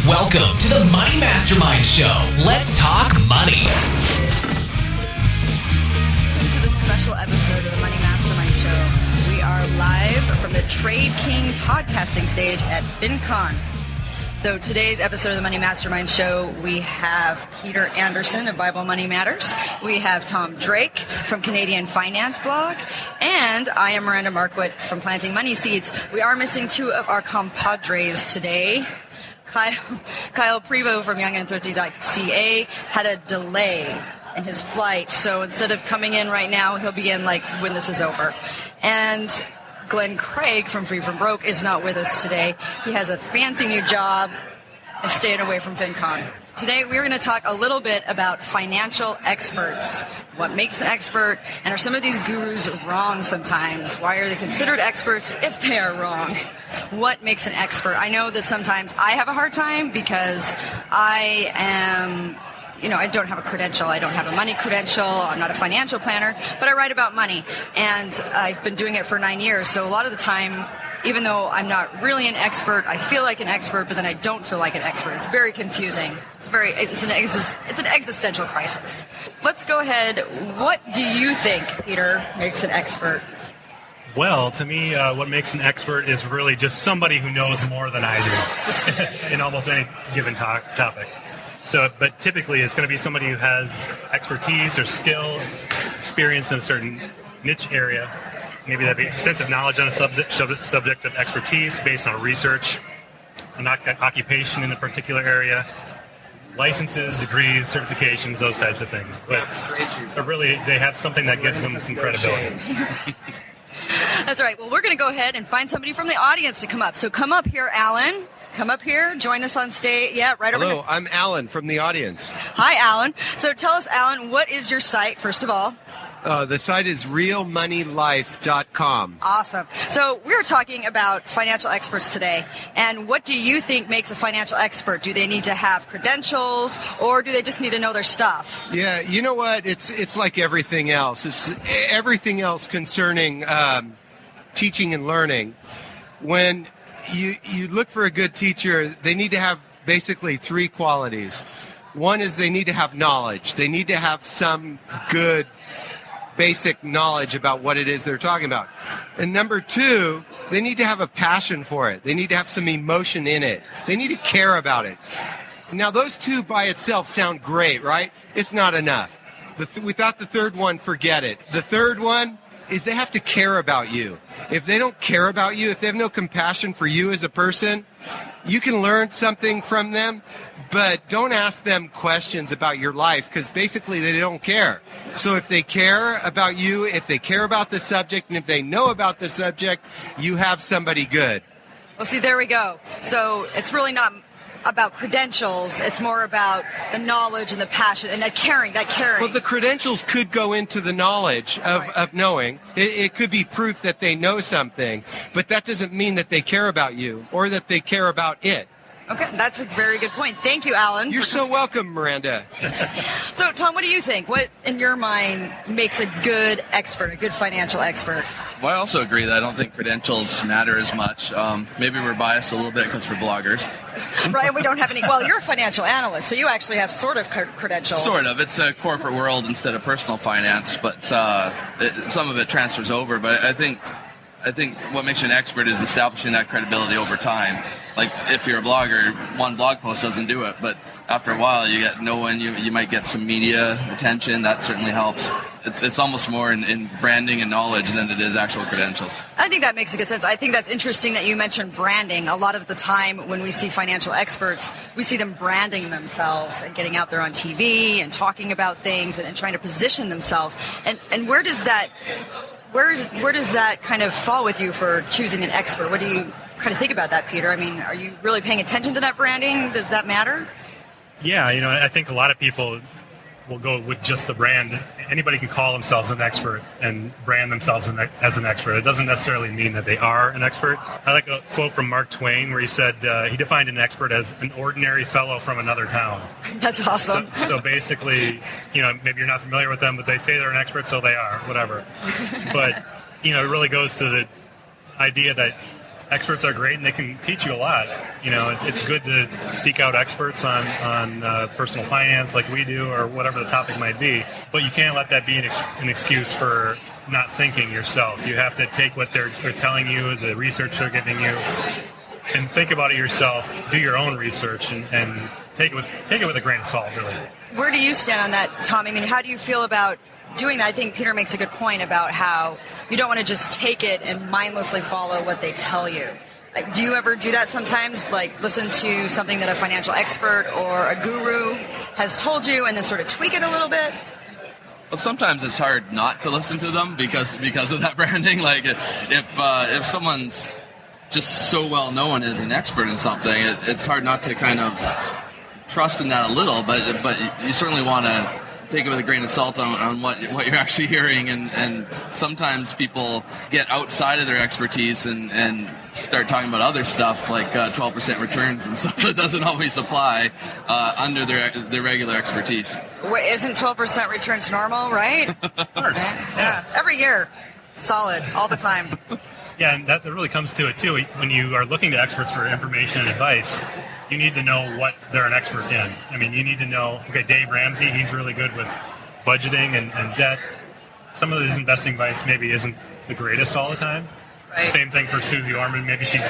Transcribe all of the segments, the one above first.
Welcome to the Money Mastermind Show. Let's talk money. Welcome to this special episode of the Money Mastermind Show. We are live from the Trade King podcasting stage at FinCon. So today's episode of the Money Mastermind Show, we have Peter Anderson of Bible Money Matters. We have Tom Drake from Canadian Finance Blog. And I am Miranda Marquardt from Planting Money Seeds. We are missing two of our compadres today. Kyle Prevost from YoungandThrifty.ca had a delay in his flight. So instead of coming in right now, he'll be in like when this is over. And Glenn Craig from Free From Broke is not with us today. He has a fancy new job and staying away from FinCon. Today we're going to talk a little bit about financial experts. What makes an expert, and are some of these gurus wrong sometimes? Why are they considered experts if they are wrong? What makes an expert? I know that sometimes I have a hard time because I don't have a credential. I don't have a money credential. I'm not a financial planner, but I write about money. And I've been doing it for 9 years. So a lot of the time, even though I'm not really an expert, I feel like an expert, but then I don't feel like an expert. It's very confusing. It's an existential crisis. Let's go ahead. What do you think, Peter, makes an expert? Well, to me, what makes an expert is really just somebody who knows more than I do in almost any given topic. So, but typically it's going to be somebody who has expertise or skill, experience in a certain niche area. Maybe they have extensive knowledge on a subject of expertise based on research, an occupation in a particular area, licenses, degrees, certifications, those types of things. But really, they have something that gives them some credibility. That's right. Well, we're going to go ahead and find somebody from the audience to come up. So come up here, Alan. Come up here, join us on stage. Yeah, right over here. Hello, I'm Alan from the audience. Hi, Alan. So tell us, Alan, what is your site, first of all? The site is realmoneylife.com. Awesome. So we're talking about financial experts today. And what do you think makes a financial expert? Do they need to have credentials, or do they just need to know their stuff? Yeah, you know what? It's like everything else. It's everything else concerning teaching and learning. When you look for a good teacher, they need to have basically three qualities. One is they need to have knowledge. They need to have some good basic knowledge about what it is they're talking about. And number two, they need to have a passion for it. They need to have some emotion in it. They need to care about it. Now, those two by itself sound great, right? It's not enough. Without the third one, forget it. The third one is they have to care about you. If they don't care about you, if they have no compassion for you as a person, you can learn something from them, but don't ask them questions about your life, because basically they don't care. So if they care about you, if they care about the subject, and if they know about the subject, you have somebody good. Well, see, there we go. So it's really not about credentials. It's more about the knowledge and the passion and that caring. Well, the credentials could go into the knowledge of knowing. It could be proof that they know something, but that doesn't mean that they care about you or that they care about it. Okay, that's a very good point. Thank you, Alan. You're so welcome, Miranda. So, Tom, what do you think? What, in your mind, makes a good expert, a good financial expert? Well, I also agree that I don't think credentials matter as much. Maybe we're biased a little bit because we're bloggers. Right, we don't have any. Well, you're a financial analyst, so you actually have sort of credentials. Sort of. It's a corporate world instead of personal finance, but some of it transfers over. But I think what makes you an expert is establishing that credibility over time. Like, if you're a blogger, one blog post doesn't do it, but after a while you get known, you might get some media attention. That certainly helps. It's almost more in branding and knowledge than it is actual credentials. I think that makes a good sense. I think that's interesting that you mentioned branding. A lot of the time when we see financial experts, we see them branding themselves and getting out there on TV and talking about things and trying to position themselves. And where does that kind of fall with you for choosing an expert? What do you kind of think about that, Peter? I mean, are you really paying attention to that branding? Does that matter? Yeah, I think a lot of people will go with just the brand. Anybody can call themselves an expert and brand themselves as an expert. It doesn't necessarily mean that they are an expert. I like a quote from Mark Twain where he said he defined an expert as an ordinary fellow from another town. That's awesome. So basically, maybe you're not familiar with them, but they say they're an expert, so they are, whatever. But, it really goes to the idea that experts are great and they can teach you a lot. You know, it's good to seek out experts on personal finance like we do, or whatever the topic might be. But you can't let that be an excuse for not thinking yourself. You have to take what they're telling you, the research they're giving you, and think about it yourself. Do your own research and take it with a grain of salt, really. Where do you stand on that, Tom? I mean, how do you feel about doing that? I think Peter makes a good point about how you don't want to just take it and mindlessly follow what they tell you. Like, do you ever do that sometimes? Like, listen to something that a financial expert or a guru has told you and then sort of tweak it a little bit? Well, sometimes it's hard not to listen to them because of that branding. Like, if someone's just so well known as an expert in something, it's hard not to kind of trust in that a little. But you certainly want to take it with a grain of salt on what you're actually hearing, and sometimes people get outside of their expertise and start talking about other stuff like 12% returns and stuff that doesn't always apply under their regular expertise. Isn't 12% returns normal, right? Of course. Yeah, every year. Solid, all the time. Yeah, and that really comes to it, too. When you are looking to experts for information and advice, you need to know what they're an expert in. I mean, you need to know, okay, Dave Ramsey, he's really good with budgeting and debt. Some of his investing advice maybe isn't the greatest all the time. Right. Same thing for Susie Orman. Maybe she's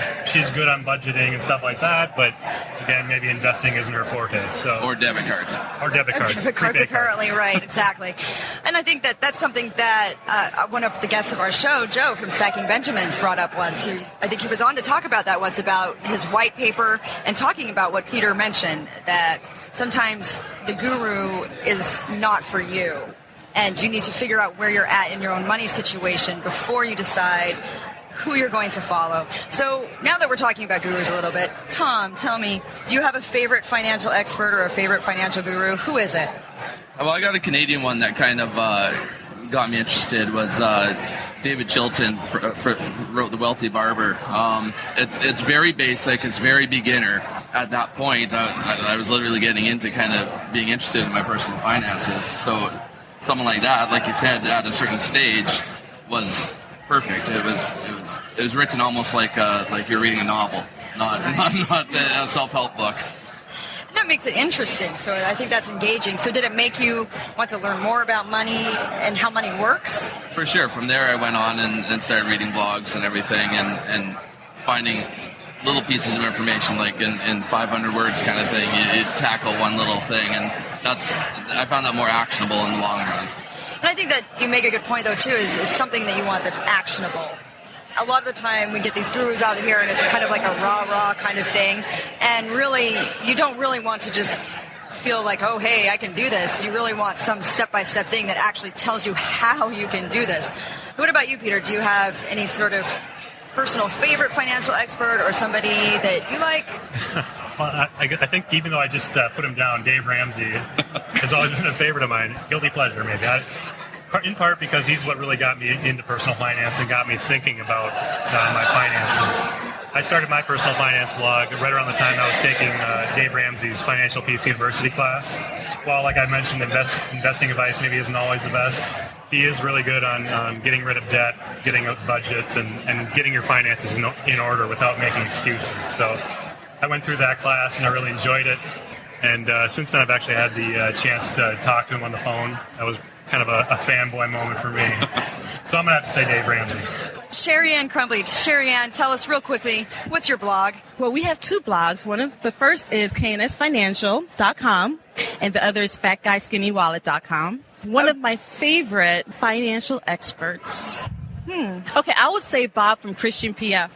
good on budgeting and stuff like that, but again, maybe investing isn't her forte. Or debit cards. Debit cards, apparently, right, exactly. And I think that's something that one of the guests of our show, Joe from Stacking Benjamins, brought up once. I think he was on to talk about that once, about his white paper and talking about what Peter mentioned, that sometimes the guru is not for you. And you need to figure out where you're at in your own money situation before you decide who you're going to follow. So now that we're talking about gurus a little bit, Tom, tell me, do you have a favorite financial expert or a favorite financial guru? Who is it? Well, I got a Canadian one that kind of got me interested. Was David Chilton wrote The Wealthy Barber. It's very basic. It's very beginner. At that point, I was literally getting into kind of being interested in my personal finances. So someone like that, like you said, at a certain stage, was perfect. It was written almost like you're reading a novel, not a self-help book. That makes it interesting. So I think that's engaging. So did it make you want to learn more about money and how money works? For sure. From there, I went on and started reading blogs and everything, and finding little pieces of information, like in 500 words kind of thing. You tackle one little thing, and I found that more actionable in the long run. And I think that you make a good point, though, too, is it's something that you want that's actionable. A lot of the time we get these gurus out here and it's kind of like a rah-rah kind of thing. And really, you don't really want to just feel like, oh, hey, I can do this. You really want some step-by-step thing that actually tells you how you can do this. What about you, Peter? Do you have any sort of personal favorite financial expert or somebody that you like? Well, I think even though I just put him down, Dave Ramsey has always been a favorite of mine. Guilty pleasure, maybe. In part because he's what really got me into personal finance and got me thinking about my finances. I started my personal finance blog right around the time I was taking Dave Ramsey's Financial Peace University class. While, like I mentioned, investing advice maybe isn't always the best, he is really good on getting rid of debt, getting a budget, and getting your finances in order without making excuses. So I went through that class and I really enjoyed it. And since then, I've actually had the chance to talk to him on the phone. That was kind of a fanboy moment for me. So I'm going to have to say Dave Ramsey. Sherry Ann Crumbly. Sherry Ann, tell us real quickly, what's your blog? Well, we have two blogs. The first is knsfinancial.com, and the other is fatguyskinnywallet.com. One of my favorite financial experts. Okay, I would say Bob from Christian PF.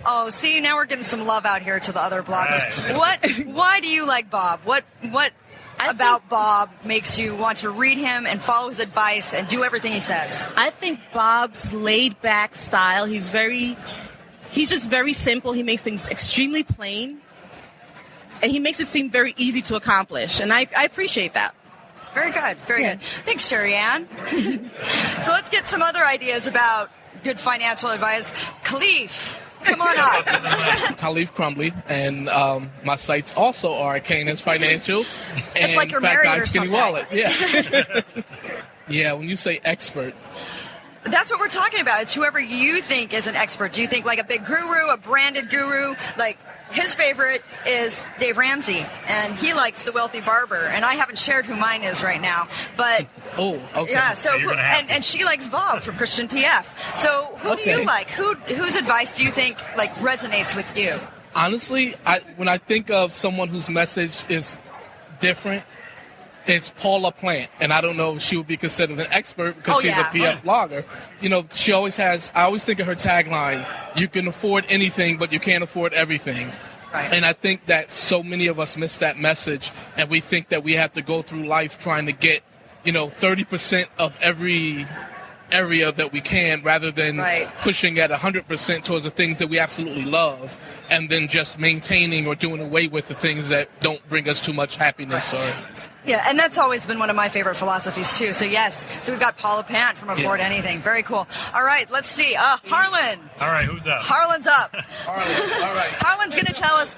Oh, see, now we're getting some love out here to the other bloggers. Right. Why do you like Bob? What about Bob makes you want to read him and follow his advice and do everything he says? I think Bob's laid-back style, he's just very simple. He makes things extremely plain, and he makes it seem very easy to accomplish, and I appreciate that. Very good, very good. Thanks, Sherry Ann. So let's get some other ideas about good financial advice. Khalif, come on up. Khalif Crumbly, and my sites also are KNS Financial and like you're Fat married Guy or Skinny something. Wallet. Yeah. Yeah, when you say expert, That's what we're talking about. It's whoever you think is an expert. Do you think like a big guru, a branded guru? Like his favorite is Dave Ramsey, and he likes The Wealthy Barber. And I haven't shared who mine is right now, but Oh, okay. yeah. So you're gonna have and she likes Bob from Christian PF. So who do Okay. you like? Whose advice do you think like resonates with you? Honestly, when I think of someone whose message is different, it's Paula Plant, and I don't know if she would be considered an expert because Oh, she's yeah. a PF blogger. You know, she always has. I always think of her tagline: "You can afford anything, but you can't afford everything." Right. And I think that so many of us miss that message, and we think that we have to go through life trying to get, 30% of every area that we can, rather than Right. pushing at 100% towards the things that we absolutely love, and then just maintaining or doing away with the things that don't bring us too much happiness. Or Yeah, and that's always been one of my favorite philosophies too. So yes, so we've got Paula Pant from Afford Anything. Very cool. All right, let's see. Harlan. All right, who's up? Harlan's up. all right. Harlan's going to tell us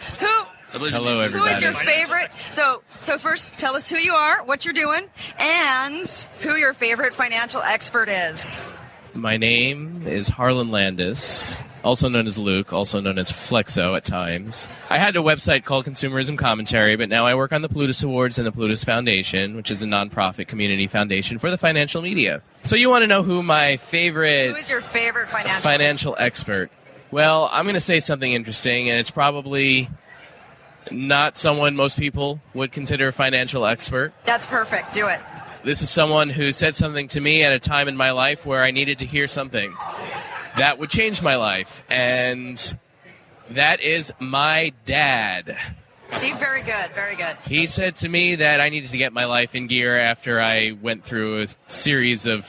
Hello, who everybody. is your favorite. So first, tell us who you are, what you're doing, and who your favorite financial expert is. My name is Harlan Landis, also known as Luke, also known as Flexo at times. I had a website called Consumerism Commentary, but now I work on the Plutus Awards and the Plutus Foundation, which is a nonprofit community foundation for the financial media. So you want to know who my favorite Who is your favorite financial expert? Well, I'm going to say something interesting, and it's probably not someone most people would consider a financial expert. That's perfect. Do it. This is someone who said something to me at a time in my life where I needed to hear something that would change my life, and that is my dad. See, very good. Very good. He said to me that I needed to get my life in gear after I went through a series of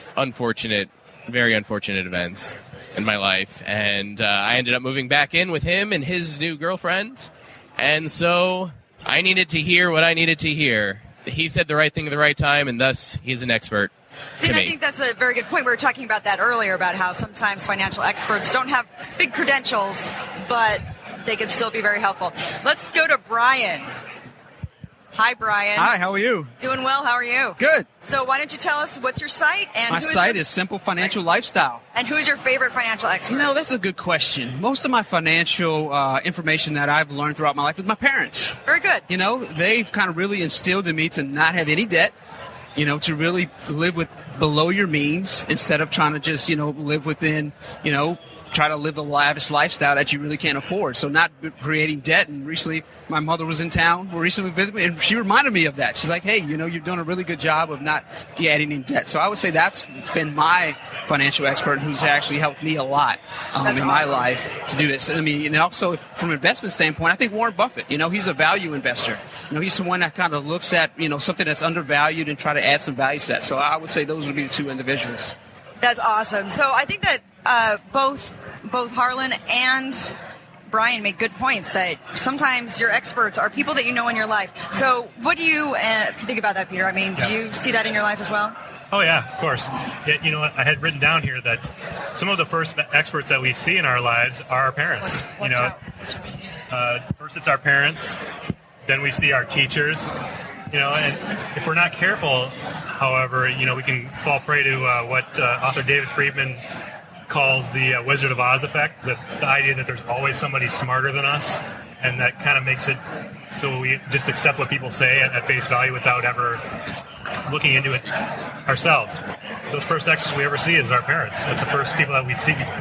very unfortunate events in my life, and I ended up moving back in with him and his new girlfriend, and so I needed to hear what I needed to hear. He said the right thing at the right time, and thus he's an expert See, to and I me. think that's a very good point. We were talking about that earlier, about how sometimes financial experts don't have big credentials, but they can still be very helpful. Let's go to Brian. Hi, Brian. Hi, how are you? Doing well. How are you? Good. So why don't you tell us what's your site and My site is Simple Financial Lifestyle. and who's your favorite financial expert? You know, that's a good question. Most of my financial information that I've learned throughout my life with my parents. Very good. You know, they've kind of really instilled in me to not have any debt, to really live with below your means instead of trying to just, live within, try to live a lavish lifestyle that you really can't afford. So not creating debt. And recently, my mother was in town, recently visited me, and she reminded me of that. She's like, hey, you're doing a really good job of not getting in debt. So I would say that's been my financial expert who's actually helped me a lot in my life to do this. I mean, and also from an investment standpoint, I think Warren Buffett, he's a value investor. He's the one that kind of looks at, something that's undervalued and try to add some value to that. So I would say those would be the two individuals. That's awesome. So I think that both Harlan and Brian make good points that sometimes your experts are people that you know in your life. So what do you think about that, Peter? I mean, do you see that in your life as well? Oh, yeah, of course. Yeah, you know what? I had written down here that some of the first experts that we see in our lives are our parents. First it's our parents, then we see our teachers. And if we're not careful, however, we can fall prey to what author David Friedman calls the Wizard of Oz effect, the idea that there's always somebody smarter than us, and that kind of makes it so we just accept what people say at face value without ever looking into it ourselves. Those first experts we ever see is our parents. That's the first people that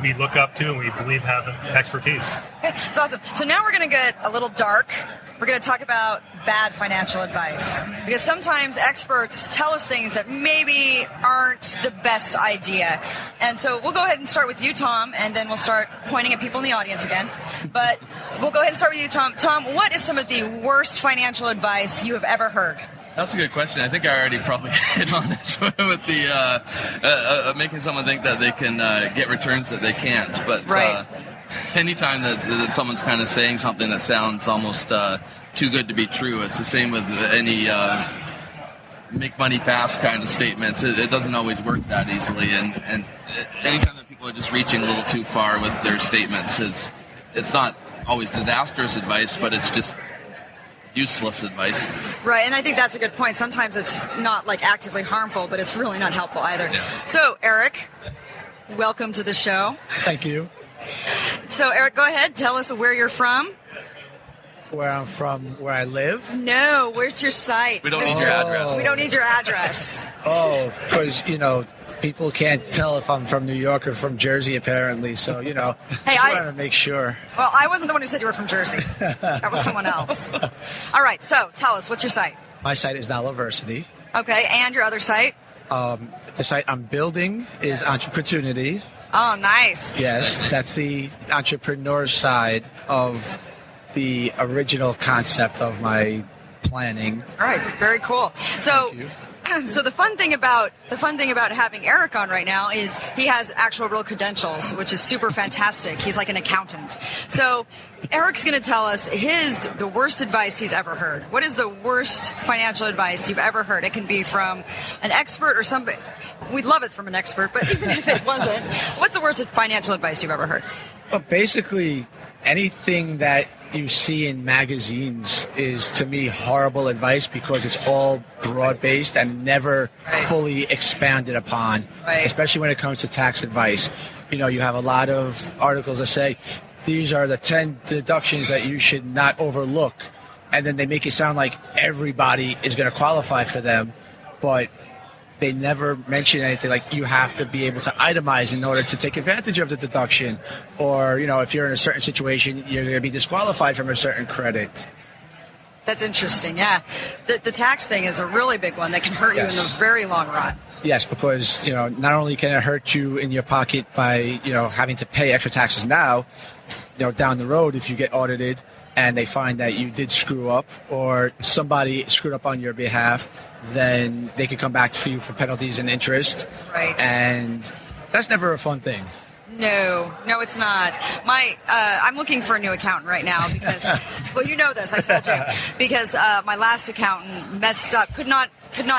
we look up to and we believe have expertise. Okay, that's awesome. So now we're going to get a little dark. We're going to talk about bad financial advice, because sometimes experts tell us things that maybe aren't the best idea. And so we'll go ahead and start with you, Tom, and then we'll start pointing at people in the audience again. But we'll go ahead and start with you, Tom. Tom, what is some of the worst financial advice you have ever heard? That's a good question. I think I already probably hit on this with the making someone think that they can get returns that they can't. But Right. Anytime that someone's kind of saying something that sounds almost too good to be true, it's the same with any make money fast kind of statements. It doesn't always work that easily. And anytime that people are just reaching a little too far with their statements, it's not always disastrous advice, but it's just useless advice. Right, and I think that's a good point. Sometimes it's not like actively harmful, but it's really not helpful either. Yeah. So, Eric, welcome to the show. Thank you. So, Eric, go ahead. Tell us where you're from. Where I'm from, where I live? No, where's your site? We don't need your address. We don't need your address. Oh, because, people can't tell if I'm from New York or from Jersey, apparently. So, Hey, just wanted to make sure. Well, I wasn't the one who said you were from Jersey. That was someone else. All right, so tell us, what's your site? My site is Nalaversity. Okay, and your other site? The site I'm building is Entrepreneur. Oh, nice. Yes, that's the entrepreneur side of the original concept of my planning. All right, very cool. So, so the fun thing about having Eric on right now is he has actual real credentials, which is super fantastic. He's like an accountant. So Eric's going to tell us the worst advice he's ever heard. What is the worst financial advice you've ever heard? It can be from an expert or somebody. We'd love it from an expert, but even if it wasn't, what's the worst financial advice you've ever heard? Well, basically, anything that you see in magazines is, to me, horrible advice because it's all broad-based and never fully expanded upon, especially when it comes to tax advice. You have a lot of articles that say, these are the 10 deductions that you should not overlook, and then they make it sound like everybody is going to qualify for them, but they never mention anything like you have to be able to itemize in order to take advantage of the deduction. Or, if you're in a certain situation, you're going to be disqualified from a certain credit. That's interesting, yeah. The tax thing is a really big one that can hurt you in the very long run. Yes, because, not only can it hurt you in your pocket by, having to pay extra taxes now, down the road if you get audited and they find that you did screw up or somebody screwed up on your behalf, then they could come back for you for penalties and interest. Right. And that's never a fun thing. No, it's not. I'm looking for a new accountant right now because, well, you know this, I told you, because my last accountant messed up, could not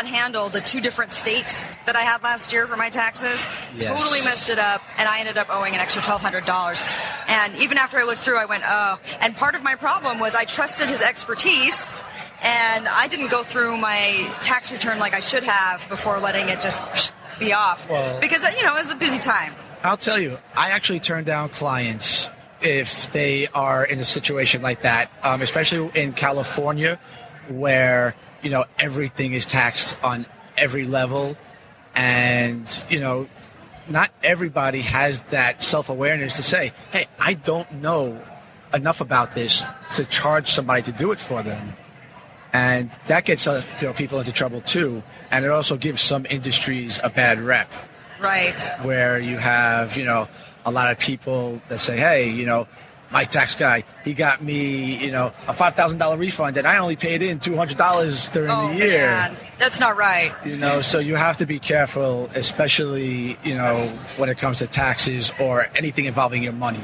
handle the 2 different states that I had last year for my taxes. Yes. Totally messed it up, and I ended up owing an extra $1,200. And even after I looked through, I went, oh. And part of my problem was I trusted his expertise, and I didn't go through my tax return like I should have before letting it just be off. Well, because, it was a busy time. I'll tell you, I actually turn down clients if they are in a situation like that, especially in California where, everything is taxed on every level. And, not everybody has that self-awareness to say, hey, I don't know enough about this to charge somebody to do it for them. And that gets people into trouble too. And it also gives some industries a bad rep. Right. Where you have, a lot of people that say, hey, my tax guy, he got me, a $5,000 refund and I only paid in $200 during the year. Man. That's not right. So you have to be careful, especially, when it comes to taxes or anything involving your money.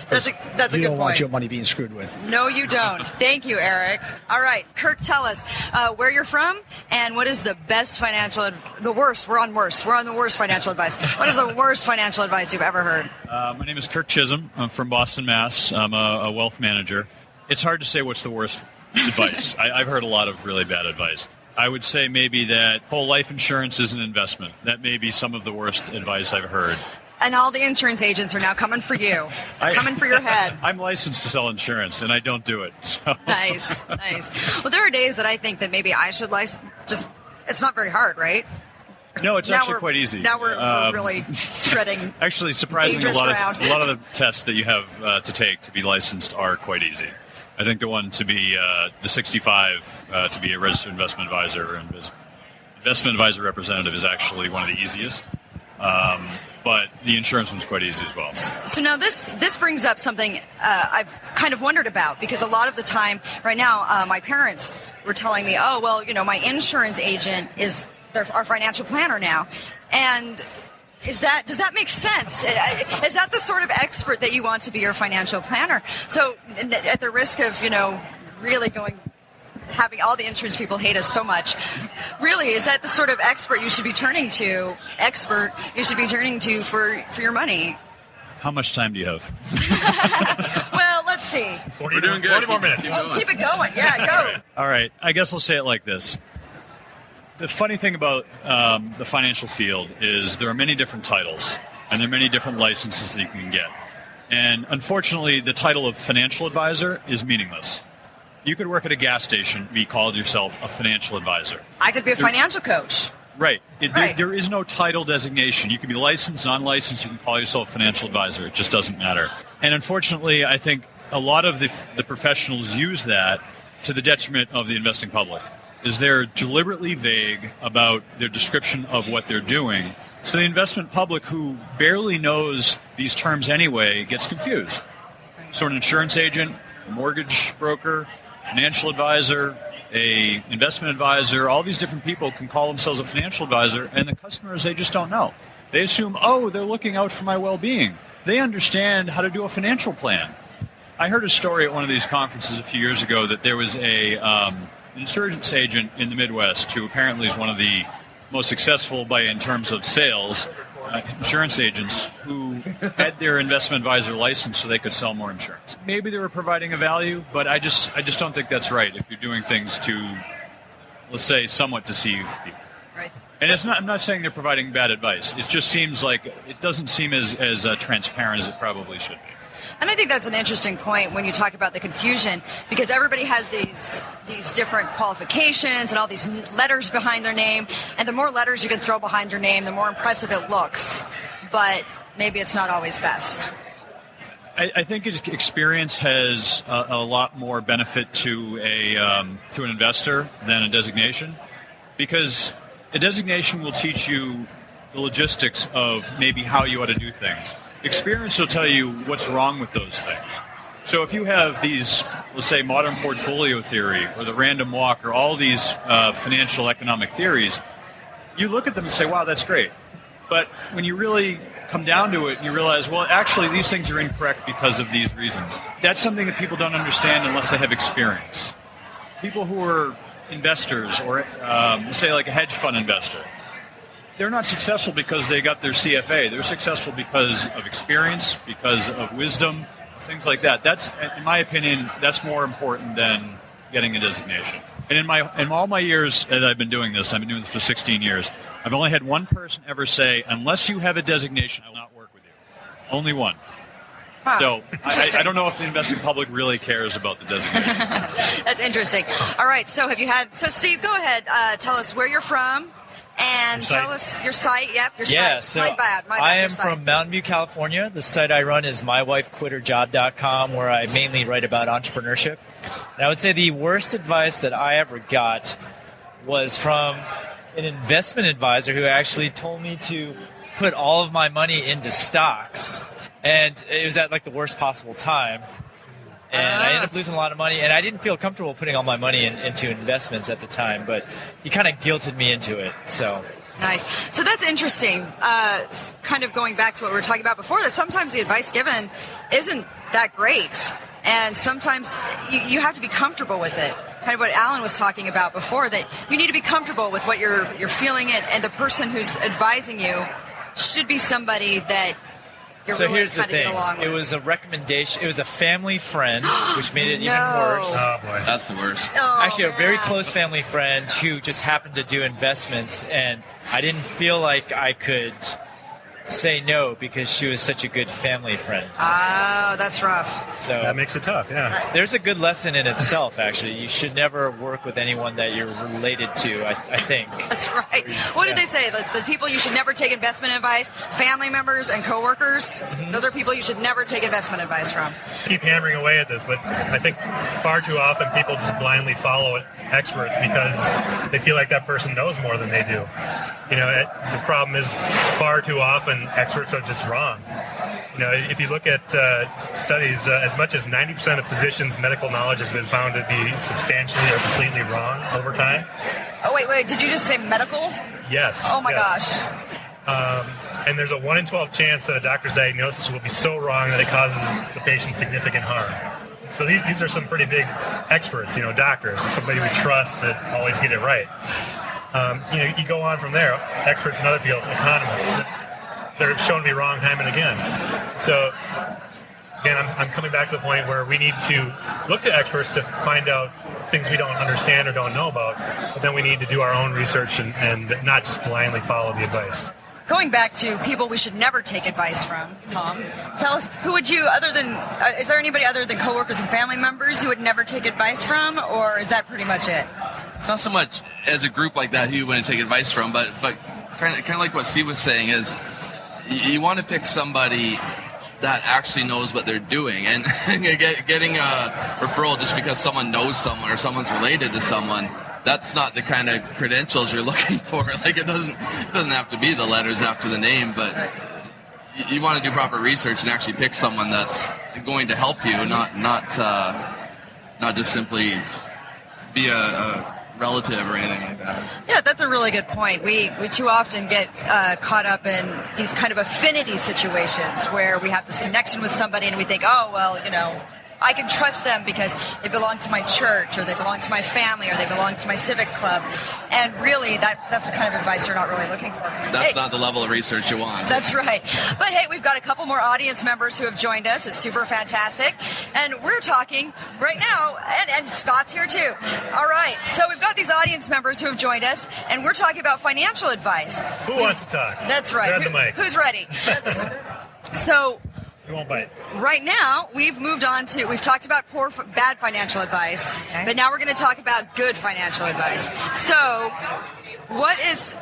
That's a good point. You don't want your money being screwed with. No, you don't. Thank you, Eric. All right, Kirk, tell us where you're from and what is the best the worst. We're on the worst financial advice. What is the worst financial advice you've ever heard? My name is Kirk Chisholm. I'm from Boston, Mass. I'm a wealth manager. It's hard to say what's the worst advice. I've heard a lot of really bad advice. I would say maybe that whole life insurance is an investment. That may be some of the worst advice I've heard. And all the insurance agents are now coming for you. Coming for your head. I'm licensed to sell insurance, and I don't do it. So. Nice. Well, there are days that I think that maybe I should it's not very hard, right? No, it's actually quite easy. Now we're really treading actually, surprisingly, a lot of the tests that you have to take to be licensed are quite easy. I think the one to be the 65 to be a registered investment advisor and investment advisor representative is actually one of the easiest. But the insurance one's quite easy as well. So now this brings up something I've kind of wondered about, because a lot of the time right now, my parents were telling me, oh, well, my insurance agent is our financial planner now. And does that make sense? Is that the sort of expert that you want to be your financial planner? So at the risk of, really having all the insurance people hate us so much. Really, is that the sort of expert you should be turning to for your money? How much time do you have? Well, let's see. We're doing good. 40 more minutes. Keep it going. Yeah, go. All right. I guess I'll say it like this. The funny thing about the financial field is there are many different titles. and there are many different licenses that you can get. And unfortunately, the title of financial advisor is meaningless. You could work at a gas station, be called yourself a financial advisor. I could be a financial coach. Right. There is no title designation. You can be licensed, non-licensed. You can call yourself a financial advisor. It just doesn't matter. And unfortunately, I think a lot of the professionals use that to the detriment of the investing public, is they're deliberately vague about their description of what they're doing. So the investment public, who barely knows these terms anyway, gets confused. So an insurance agent, a mortgage broker, financial advisor, a investment advisor, all these different people can call themselves a financial advisor, and the customers, they just don't know. They assume, oh, they're looking out for my well-being. They understand how to do a financial plan. I heard a story at one of these conferences a few years ago that there was an insurance agent in the Midwest who apparently is one of the most successful in terms of sales insurance agents who had their investment advisor license so they could sell more insurance. Maybe they were providing a value, but I just don't think that's right if you're doing things to, let's say, somewhat deceive people. Right. And I'm not saying they're providing bad advice. It just seems like it doesn't seem as transparent as it probably should be. And I think that's an interesting point when you talk about the confusion, because everybody has these different qualifications and all these letters behind their name, and the more letters you can throw behind your name, the more impressive it looks. But maybe it's not always best. I think experience has a lot more benefit to an investor than a designation, because a designation will teach you the logistics of maybe how you ought to do things. Experience will tell you what's wrong with those things. So if you have these, let's say, modern portfolio theory or the random walk or all these financial economic theories, you look at them and say, wow, that's great. But when you really come down to it, you realize, well, actually, these things are incorrect because of these reasons. That's something that people don't understand unless they have experience. People who are investors or, say, like a hedge fund investor, they're not successful because they got their CFA. They're successful because of experience, because of wisdom, things like that. That's, in my opinion, that's more important than getting a designation. And in all my years that I've been doing this, I've been doing this for 16 years, I've only had one person ever say, unless you have a designation, I will not work with you. Only one. Wow. So I don't know if the investing public really cares about the designation. That's interesting. All right, so Steve, go ahead. Tell us where you're from. And tell us your site. Yep, your site. Yeah, so my bad. I am from Mountain View, California. The site I run is mywifequitherjob.com, where I mainly write about entrepreneurship. And I would say the worst advice that I ever got was from an investment advisor who actually told me to put all of my money into stocks. And it was at like the worst possible time. And I ended up losing a lot of money, and I didn't feel comfortable putting all my money into investments at the time, but he kind of guilted me into it. So nice. So that's interesting. Kind of going back to what we were talking about before, that sometimes the advice given isn't that great, and sometimes you have to be comfortable with it. Kind of what Alan was talking about before, that you need to be comfortable with what you're feeling, and the person who's advising you should be somebody that So here's the thing. It was a recommendation. It was a family friend, which made it even worse. Oh, boy. That's the worst. Actually, a very close family friend who just happened to do investments, and I didn't feel like I could say no because she was such a good family friend. Oh, that's rough. So that makes it tough, yeah. There's a good lesson in itself, actually. You should never work with anyone that you're related to, I think. That's right. What did they say? The people you should never take investment advice, family members and coworkers, those are people you should never take investment advice from. Keep hammering away at this, but I think far too often people just blindly follow experts because they feel like that person knows more than they do. You know, the problem is far too often experts are just wrong. You know, if you look at studies, as much as 90% of physicians' medical knowledge has been found to be substantially or completely wrong over time. Oh, wait, did you just say medical? Yes. Oh, my gosh. And there's a 1 in 12 chance that a doctor's diagnosis will be so wrong that it causes the patient significant harm. So these are some pretty big experts, you know, doctors, somebody we trust that always get it right. You know, you go on from there, experts in other fields, economists, they're shown to be wrong time and again. So, again, I'm coming back to the point where we need to look to experts to find out things we don't understand or don't know about, but then we need to do our own research and not just blindly follow the advice. going back to people we should never take advice from, Tom, tell us, who would you, other than, is there anybody other than coworkers and family members you would never take advice from, or is that pretty much it? It's not so much as a group like that who you wouldn't take advice from, but kind of like what Steve was saying is you want to pick somebody that actually knows what they're doing, and getting a referral just because someone knows someone or someone's related to someone, that's not the kind of credentials you're looking for. Like it doesn't have to be the letters after the name, but you want to do proper research and actually pick someone that's going to help you, not just simply be a relative or anything like that. Yeah, that's a really good point. We too often get caught up in these kind of affinity situations where we have this connection with somebody and we think, oh, well, I can trust them because they belong to my church, or they belong to my family, or they belong to my civic club. And really, that's the kind of advice you're not really looking for. That's not the level of research you want. That's right. But hey, we've got a couple more audience members who have joined us. It's super fantastic. And we're talking right now, and Scott's here too. All right. So we've got these audience members who have joined us, and we're talking about financial advice. Who wants to talk? That's right. Grab the mic. Who's ready? So... We won't bite. Right now, we've talked about bad financial advice, but now we're going to talk about good financial advice. So, what is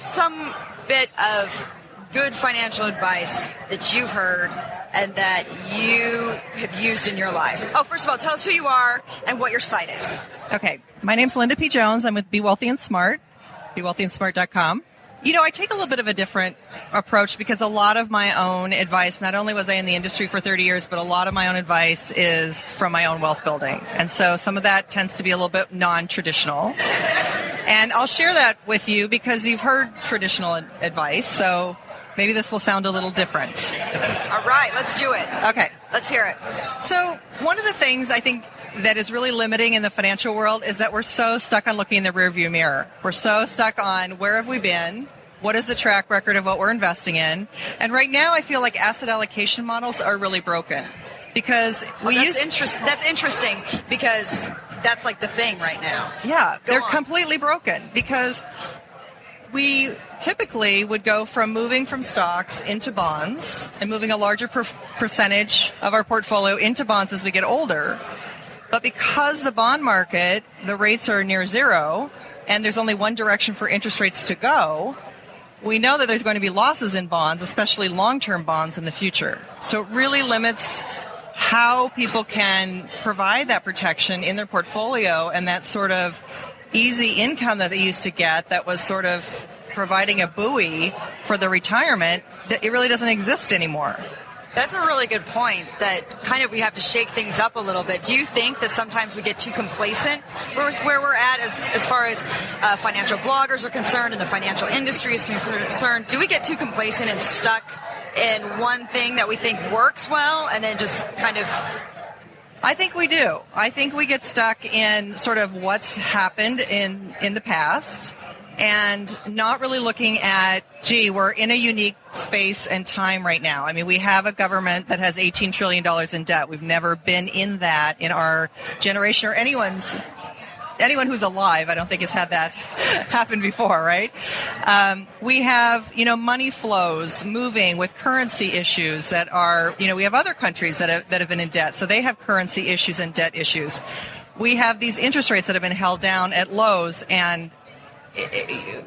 some bit of good financial advice that you've heard and that you have used in your life? Oh, first of all, tell us who you are and what your site is. Okay. My name's Linda P. Jones. I'm with Be Wealthy and Smart, BeWealthyAndSmart.com. I take a little bit of a different approach because a lot of my own advice, not only was I in the industry for 30 years, but a lot of my own advice is from my own wealth building. And so some of that tends to be a little bit non-traditional. And I'll share that with you because you've heard traditional advice, so maybe this will sound a little different. All right, let's do it. Okay. Let's hear it. So one of the things I think that is really limiting in the financial world is that we're so stuck on looking in the rearview mirror. We're so stuck on where have we been? What is the track record of what we're investing in? And right now I feel like asset allocation models are really broken because that's interesting because that's like the thing right now. Yeah, they're completely broken because we typically would go from moving from stocks into bonds and moving a larger percentage of our portfolio into bonds as we get older. But because the bond market, the rates are near zero, and there's only one direction for interest rates to go, we know that there's going to be losses in bonds, especially long-term bonds in the future. So it really limits how people can provide that protection in their portfolio and that sort of easy income that they used to get that was sort of providing a buoy for the retirement. It really doesn't exist anymore. That's a really good point, that kind of we have to shake things up a little bit. Do you think that sometimes we get too complacent with where we're at as far as financial bloggers are concerned and the financial industry is concerned? Do we get too complacent and stuck in one thing that we think works well and then just kind of... I think we do. I think we get stuck in sort of what's happened in the past and not really looking at, we're in a unique space and time right now. I mean, we have a government that has $18 trillion in debt. We've never been in that in our generation or anyone who's alive. I don't think has had that happen before, right? We have, money flows moving with currency issues that are, we have other countries that have been in debt. So they have currency issues and debt issues. We have these interest rates that have been held down at lows, and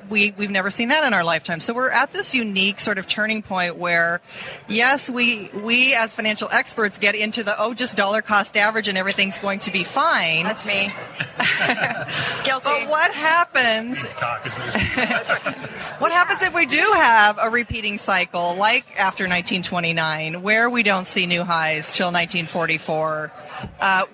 we've never seen that in our lifetime. So we're at this unique sort of turning point where, yes, we as financial experts get into the, just dollar cost average and everything's going to be fine. That's me. Guilty. But what happens? What happens if we do have a repeating cycle like after 1929 where we don't see new highs till 1944?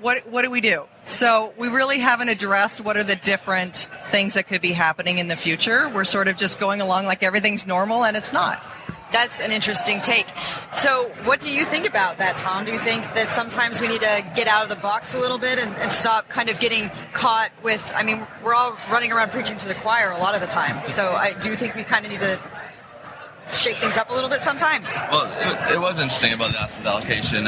What do we do? So we really haven't addressed what are the different things that could be happening in the future. We're sort of just going along like everything's normal, and it's not. That's an interesting take. So what do you think about that, Tom? Do you think that sometimes we need to get out of the box a little bit and stop kind of getting caught with, we're all running around preaching to the choir a lot of the time. So I do think we kind of need to shake things up a little bit sometimes. Well, it was interesting about the asset allocation.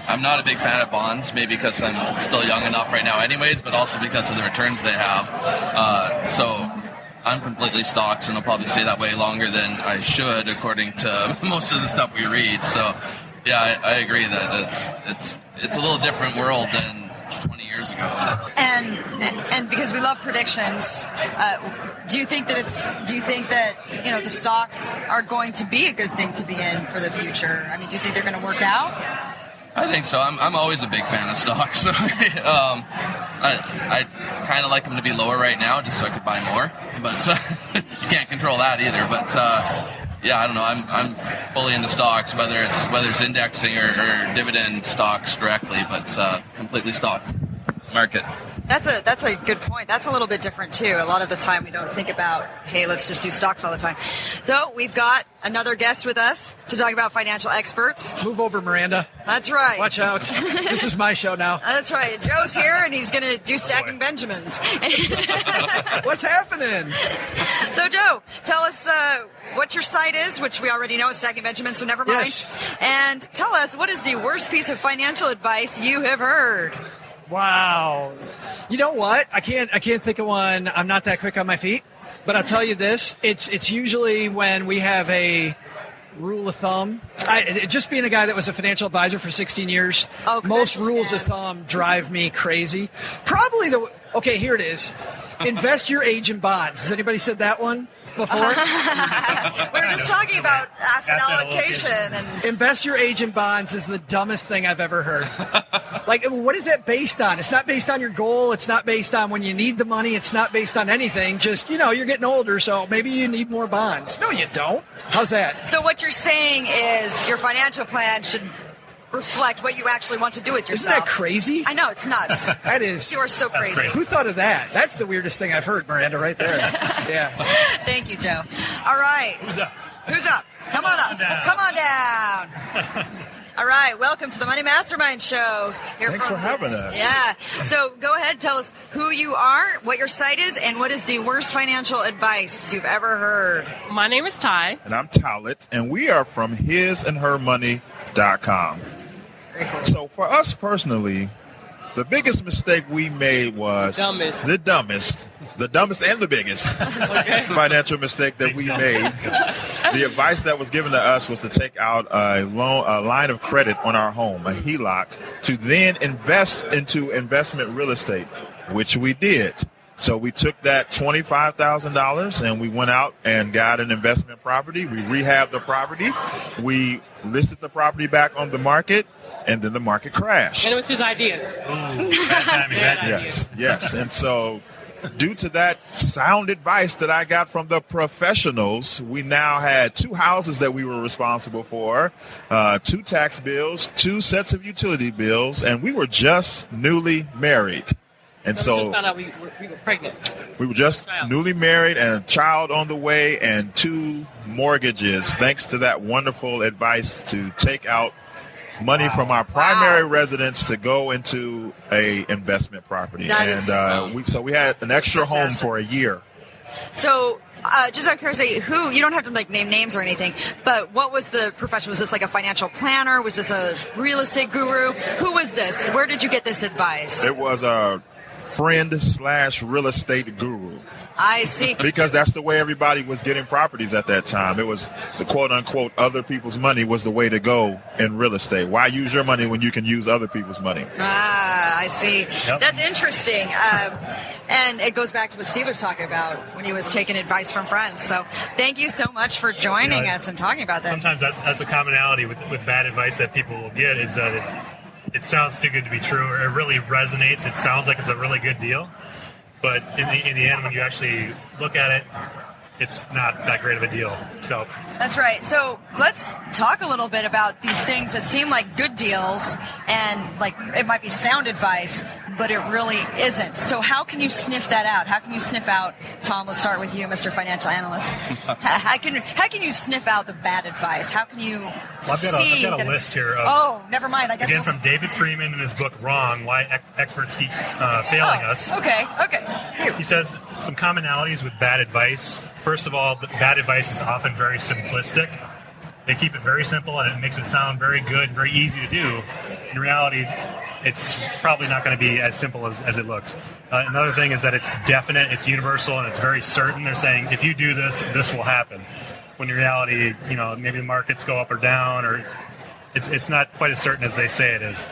I'm not a big fan of bonds, maybe because I'm still young enough right now anyways, but also because of the returns they have. So I'm completely stocks, and I'll probably stay that way longer than I should, according to most of the stuff we read. So, yeah, I agree that it's a little different world than 20 years ago. And because we love predictions, do you think that the stocks are going to be a good thing to be in for the future? I mean, do you think they're going to work out? I think so. I'm always a big fan of stocks. So I kind of like them to be lower right now, just so I could buy more. But you can't control that either. But yeah, I don't know. I'm fully into stocks, whether it's indexing or dividend stocks directly, but completely stock market. That's a good point. That's a little bit different too. A lot of the time we don't think about, hey, let's just do stocks all the time. So we've got another guest with us to talk about financial experts. Move over, Miranda. That's right. Watch out. This is my show now. That's right. Joe's here and he's going to do Stacking Benjamins. What's happening? So Joe, tell us what your site is, which we already know is Stacking Benjamins, so never mind. Yes. And tell us, what is the worst piece of financial advice you have heard? Wow. You know what? I can't think of one. I'm not that quick on my feet. But I'll tell you this. It's usually when we have a rule of thumb. Just being a guy that was a financial advisor for 16 years, most rules of thumb drive me crazy. Probably okay, here it is. Invest your age in bonds. Has anybody said that one before? We were just talking about asset allocation. And invest your age in bonds is the dumbest thing I've ever heard. Like, what is that based on? It's not based on your goal. It's not based on when you need the money. It's not based on anything. Just, you're getting older, so maybe you need more bonds. No, you don't. How's that? So what you're saying is your financial plan should reflect what you actually want to do with yourself. Isn't that crazy? I know, it's nuts. That is. You are so crazy. Who thought of that? That's the weirdest thing I've heard, Miranda, right there. Yeah. Thank you, Joe. All right. Who's up? Who's up? Come on up. Come on down. All right. Welcome to the Money Mastermind Show. Thanks for having us. Yeah. So go ahead, tell us who you are, what your site is, and what is the worst financial advice you've ever heard. My name is Ty. And I'm Talit, and we are from hisandhermoney.com. So for us personally, the biggest mistake we made was the dumbest and the biggest financial mistake that we made. The advice that was given to us was to take out a line of credit on our home, a HELOC, to then invest into investment real estate, which we did. So we took that $25,000 and we went out and got an investment property. We rehabbed the property. We listed the property back on the market. And then the market crashed. And it was his idea. Yes. And so due to that sound advice that I got from the professionals, we now had 2 houses that we were responsible for, 2 tax bills, 2 sets of utility bills, and we were just newly married. And so we just found out we were pregnant. We were just newly married and a child on the way and 2 mortgages, thanks to that wonderful advice to take out money from our primary residence to go into a investment property. So we had an extra home for a year. So just out of curiosity, you don't have to name names or anything, but what was the profession? Was this like a financial planner? Was this a real estate guru? Who was this? Where did you get this advice? It was a friend/real estate guru. I see. Because that's the way everybody was getting properties at that time. It was the quote-unquote other people's money was the way to go in real estate. Why use your money when you can use other people's money? I see. Yep. That's interesting. And it goes back to what Steve was talking about when he was taking advice from friends. So thank you so much for joining us and talking about that. Sometimes that's a commonality with bad advice that people will get is that it sounds too good to be true, or it really resonates. It sounds like it's a really good deal. But in the end, when you actually look at it, it's not that great of a deal. So that's right. So let's talk a little bit about these things that seem like good deals and like it might be sound advice, but it really isn't. So how can you sniff that out? How can you sniff out, Tom, let's start with you, Mr. Financial Analyst. How can you sniff out the bad advice? How can you I've got a list here. Never mind. I guess again, from David Freeman in his book, Wrong, Why Experts Keep Failing Us. Okay. He says some commonalities with bad advice. First of all, bad advice is often very simplistic. they keep it very simple and it makes it sound very good, very easy to do. In reality, it's probably not going to be as simple as it looks. Another thing is that it's definite, it's universal, and it's very certain. They're saying, if you do this, this will happen. When in reality, maybe the markets go up or down, or it's not quite as certain as they say it is.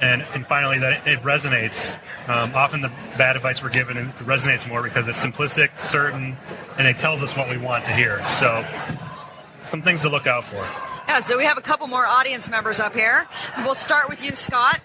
And finally, that it resonates. Often the bad advice we're given, it resonates more because it's simplistic, certain, and it tells us what we want to hear. So some things to look out for. Yeah, so we have a couple more audience members up here. We'll start with you, Scott.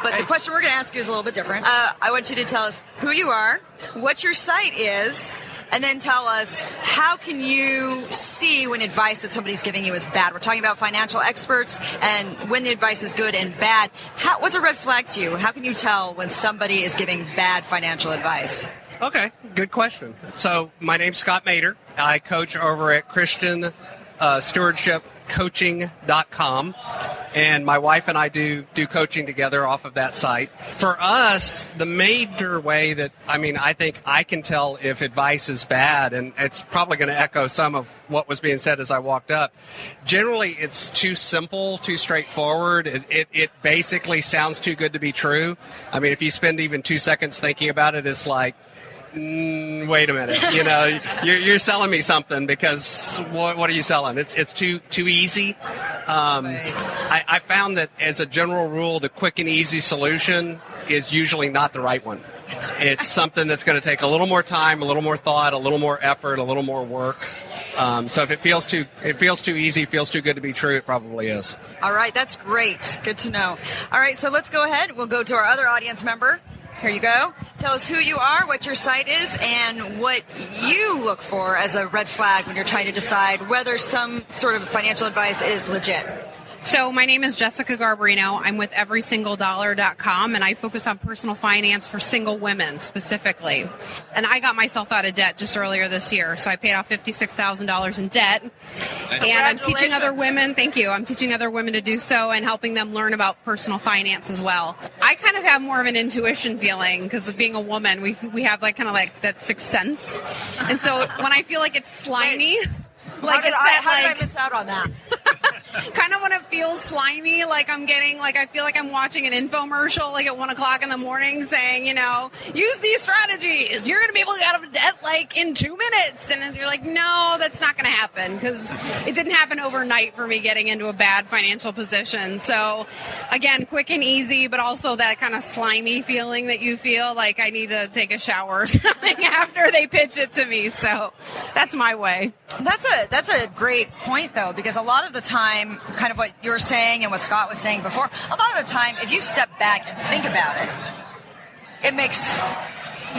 But the question we're going to ask you is a little bit different. I want you to tell us who you are, what your site is, and then tell us how can you see when advice that somebody's giving you is bad. We're talking about financial experts and when the advice is good and bad. What's a red flag to you? How can you tell when somebody is giving bad financial advice? Okay, good question. So my name's Scott Mader. I coach over at Christian Stewardship coaching.com, and my wife and I do coaching together off of that site. For us, the major way that I think I can tell if advice is bad, and it's probably going to echo some of what was being said as I walked up. Generally, it's too simple, too straightforward. It basically sounds too good to be true. If you spend even 2 seconds thinking about it, it's like, wait a minute, you're selling me something, because what are you selling? It's too easy. I found that as a general rule, the quick and easy solution is usually not the right one. It's something that's going to take a little more time, a little more thought, a little more effort, a little more work. So if it feels too easy, feels too good to be true, it probably is. All right, that's great. Good to know. All right, so let's go ahead. We'll go to our other audience member. Here you go. Tell us who you are, what your site is, and what you look for as a red flag when you're trying to decide whether some sort of financial advice is legit. So my name is Jessica Garbarino. I'm with EverySingleDollar.com, and I focus on personal finance for single women specifically. And I got myself out of debt just earlier this year, so I paid off $56,000 in debt. And I'm teaching other women, thank you, I'm teaching other women to do so and helping them learn about personal finance as well. I kind of have more of an intuition feeling because of being a woman. We have like that sixth sense. And so when I feel like it's slimy... How did I miss out on that? Kind of when it feels slimy, like I'm getting, I feel like I'm watching an infomercial, at 1 o'clock in the morning saying, use these strategies. You're going to be able to get out of debt, in 2 minutes. And you're like, no, that's not going to happen, because it didn't happen overnight for me getting into a bad financial position. So again, quick and easy, but also that kind of slimy feeling that you feel like I need to take a shower or something after they pitch it to me. So that's my way. That's a great point, though, because a lot of the time, kind of what you're saying and what Scott was saying before, a lot of the time, if you step back and think about it,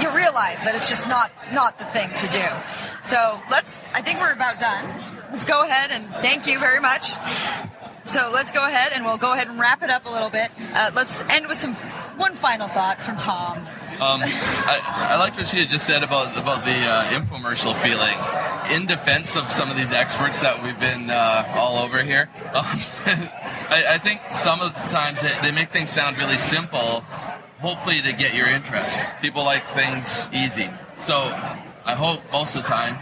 you realize that it's just not the thing to do. So I think we're about done. Let's go ahead and thank you very much. So let's go ahead and we'll go ahead and wrap it up a little bit. Let's end with one final thought from Tom. I liked what she had just said about the infomercial feeling. In defense of some of these experts that we've been all over here, I think some of the times they make things sound really simple, hopefully to get your interest. People like things easy. So I hope most of the time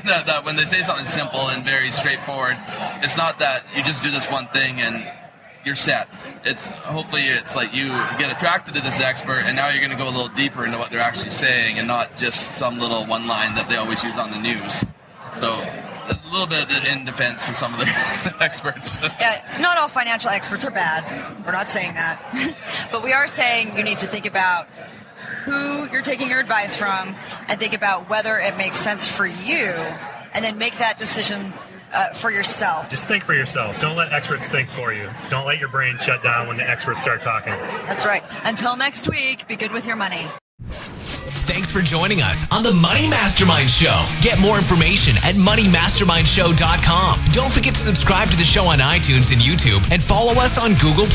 that when they say something simple and very straightforward, it's not that you just do this one thing and you're set. Hopefully it's like you get attracted to this expert and now you're going to go a little deeper into what they're actually saying and not just some little one line that they always use on the news. So a little bit in defense of some of the experts. Yeah, not all financial experts are bad. We're not saying that. But we are saying you need to think about who you're taking your advice from and think about whether it makes sense for you and then make that decision for yourself. Just think for yourself. Don't let experts think for you. Don't let your brain shut down when the experts start talking. That's right. Until next week, be good with your money. Thanks for joining us on the Money Mastermind Show. Get more information at moneymastermindshow.com. Don't forget to subscribe to the show on iTunes and YouTube and follow us on Google+.